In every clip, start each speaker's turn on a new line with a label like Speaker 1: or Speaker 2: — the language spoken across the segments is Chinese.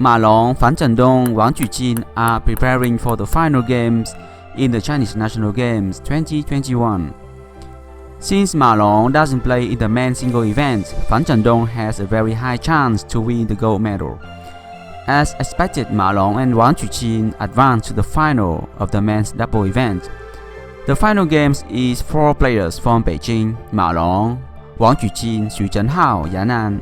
Speaker 1: Ma Long, Fan Zhendong, Wang Juqin are preparing for the final games in the Chinese National Games 2021. Since Ma Long doesn't play in the men's single event, Fan Zhendong has a very high chance to win the gold medal. As expected, Ma Long and Wang Juqin advanced to the final of the men's double event. The final games is 4 players from Beijing: Ma Long, Wang Juqin, Xu Zhenhao, Yan'an.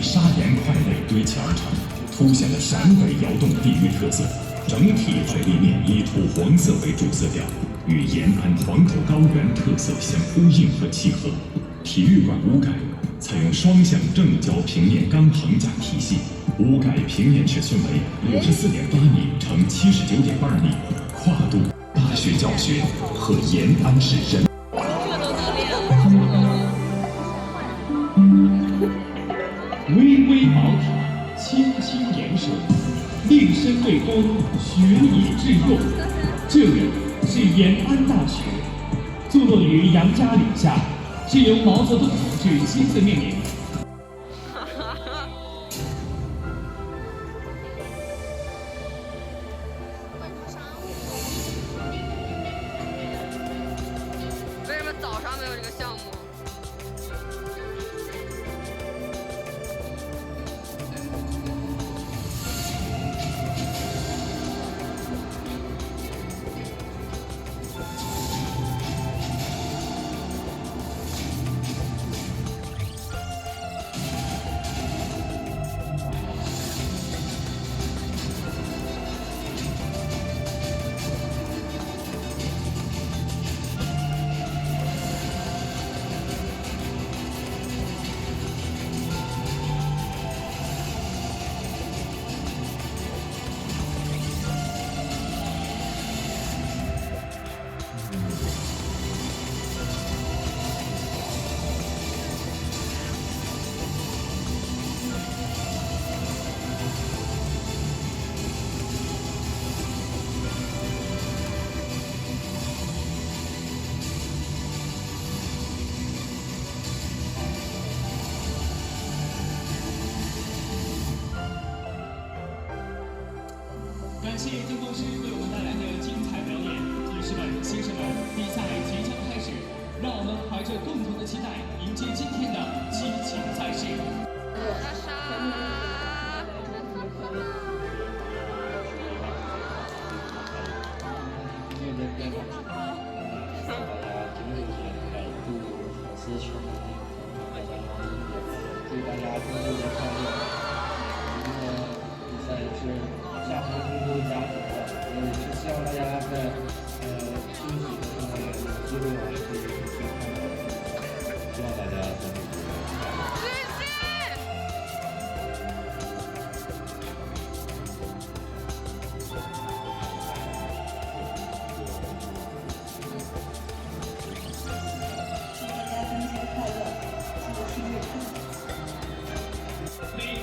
Speaker 2: 砂岩块垒堆砌而成，凸显了陕北窑洞地域特色。整体排立面以土黄色为主色调，与延安黄土高原特色相呼应和契合。体育馆屋改采用双向正交平面钢棚架体系，屋改平面尺寸为54.8米乘79.2米，跨度大学教学和延安市人。巍巍宝塔，清清岩水，令身未功，学以致用。这里是延安大学，坐落于杨家岭下，是由毛泽东同志亲自命名。
Speaker 3: 为什么早上没有这个项目？
Speaker 4: 感谢郑公师为我们带来的精彩表演。女士们、先生们，比赛即将开始，让我们怀着共同的期待，迎接今天的激情赛事。
Speaker 3: 大沙。
Speaker 5: 支持祝大家更多的快乐。今天比赛也是下回更多加油的，也是希望大家在休息的生活里有机会可以去看到比赛，希望大家能够。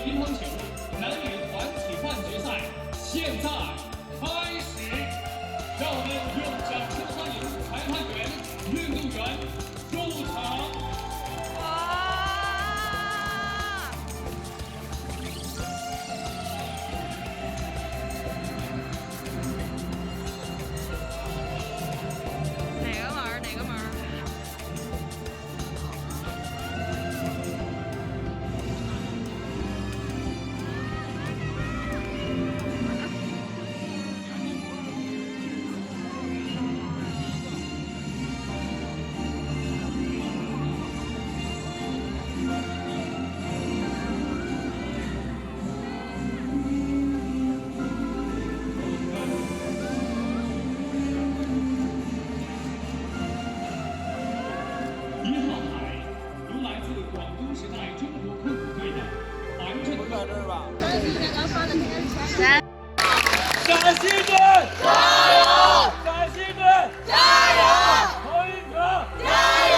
Speaker 4: 乒乓球男女团体半决赛现在开始，让我们用掌声欢迎裁判员、运动员入场。
Speaker 3: 哪个门儿？哪个门儿？1
Speaker 4: 号台由来自广东时代中国空手队的樊振东。
Speaker 6: 陕西队加油！陕西队加油！何云可加油！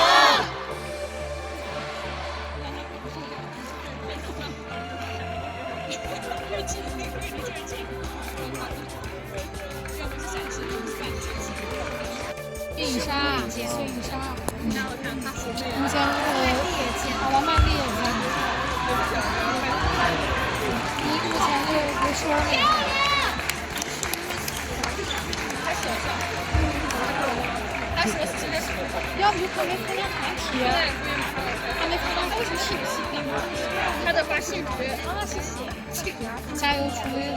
Speaker 7: 雪莎，雪莎，目前好完曼丽也在。你目前就不说了。要不就还没参加团体，还没参加都是信息的。他的发信息啊，谢谢，加油出位了。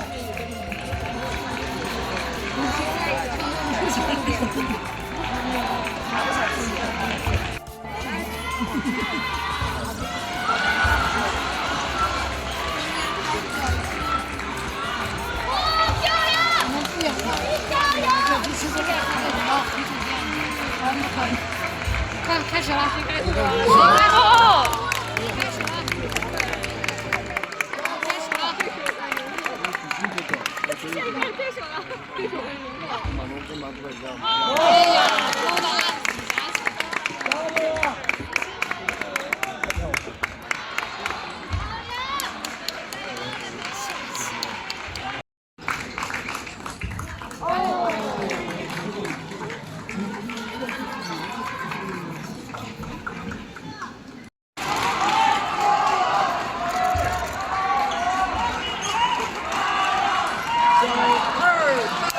Speaker 7: 快开始了！谁开头？开始了！对手了！哎呀，高大了！2、
Speaker 6: 3。